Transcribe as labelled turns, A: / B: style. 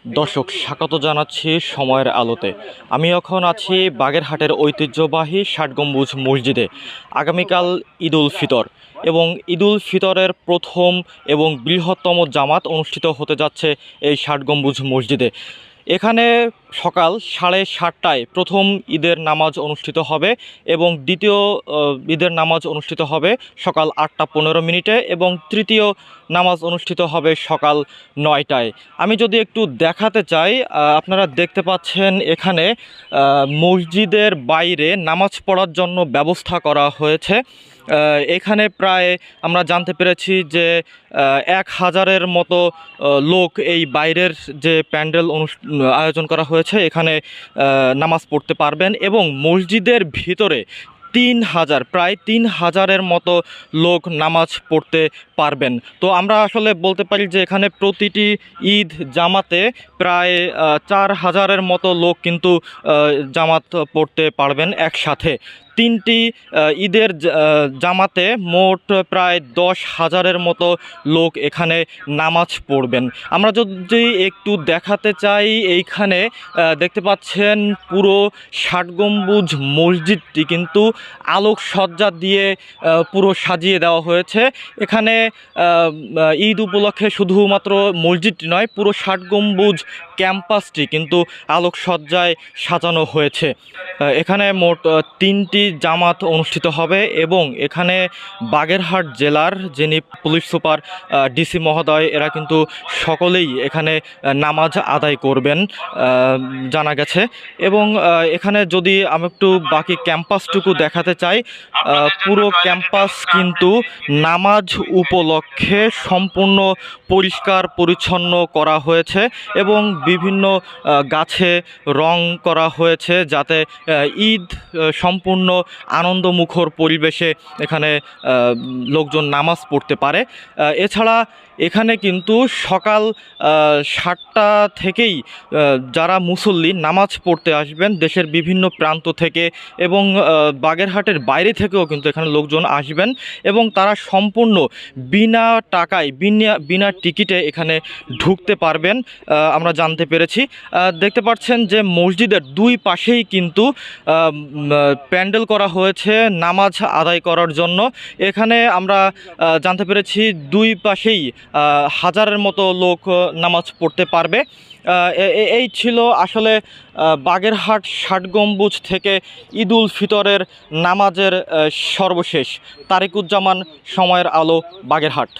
A: দর্শক স্বাগত জানাচ্ছি সময়ের আলোতে। আমি এখন আছি বাগেরহাটের ঐতিহ্যবাহী ষাট গম্বুজ মসজিদে। আগামীকাল ঈদুল ফিতর এবং ঈদুল ফিতরের প্রথম এবং বৃহত্তম জামাত অনুষ্ঠিত হতে যাচ্ছে এই ষাট গম্বুজ মসজিদে। এখানে সকাল 7:30টায় প্রথম ঈদের নামাজ অনুষ্ঠিত হবে এবং দ্বিতীয় ঈদের নামাজ অনুষ্ঠিত হবে সকাল 8:15 এবং তৃতীয় নামাজ অনুষ্ঠিত হবে সকাল 9টায়। আমি যদি একটু দেখাতে চাই, আপনারা দেখতে পাচ্ছেন এখানে মসজিদের বাইরে নামাজ পড়ার জন্য ব্যবস্থা করা হয়েছে। এখানে প্রায় আমরা জানতে পেরেছি যে 1000-এর মতো লোক এই বাইরের যে প্যান্ডেল আয়োজন করা হয়েছে এখানে নামাজ পড়তে পারবেন এবং মসজিদের ভিতরে 3000 প্রায় 3000-এর মতো লোক নামাজ পড়তে পারবেন। তো আমরা আসলে বলতে পারি যে এখানে প্রতিটি ঈদ জামাতে প্রায় 4000-এর মতো লোক কিন্তু জামাত পড়তে পারবেন একসাথে। তিনটি ঈদের জামাতে মোট প্রায় 10,000-এর মতো লোক এখানে নামাজ পড়বেন। আমরা যদি একটু দেখাতে চাই, এইখানে দেখতে পাচ্ছেন পুরো ষাট গম্বুজ মসজিদটি কিন্তু আলোকসজ্জা দিয়ে পুরো সাজিয়ে দেওয়া হয়েছে। এখানে ঈদ উপলক্ষে শুধুমাত্র মসজিদটি নয়, পুরো ষাট গম্বুজ ক্যাম্পাসটি কিন্তু আলোকসজ্জায় সাজানো হয়েছে। এখানে মোট 3টি জামাত অনুষ্ঠিত হবে এবং এখানে বাগেরহাট জেলার যিনি পুলিশ সুপার ডিসি মহোদয় এরা কিন্তু সকলেই এখানে নামাজ আদায় করবেন জানা গেছে। এবং এখানে যদি আমি একটু বাকি ক্যাম্পাসটুকু দেখাতে চাই, পুরো ক্যাম্পাস কিন্তু নামাজ উপলক্ষে সম্পূর্ণ পরিষ্কার পরিচ্ছন্ন করা হয়েছে এবং বিভিন্ন গাছে রং করা হয়েছে যাতে ঈদ সম্পূর্ণ আনন্দমুখর পরিবেশে এখানে লোকজন নামাজ পড়তে পারে। এছাড়া এখানে কিন্তু সকাল 7টা থেকেই যারা মুসল্লি নামাজ পড়তে আসবেন দেশের বিভিন্ন প্রান্ত থেকে এবং বাগেরহাটের বাইরে থেকেও কিন্তু এখানে লোকজন আসবেন এবং তারা সম্পূর্ণ বিনা টাকায় বিনা টিকিটে এখানে ঢুকতে পারবেন আমরা জানতে পেরেছি। দেখতে পাচ্ছেন যে মসজিদের দুই পাশেই কিন্তু প্যান্ডেল করা হয়েছে নামাজ আদায় করার জন্য। এখানে আমরা জানতে পেরেছি দুই পাশেই 1000-এর মতো লোক নামাজ পড়তে পারবে। এই ছিল আসলে বাগেরহাট ষাট গম্বুজ থেকে ঈদুল ফিতরের নামাজের সর্বশেষ। তারিকুজ্জামান, সময়ের আলো, বাগেরহাট।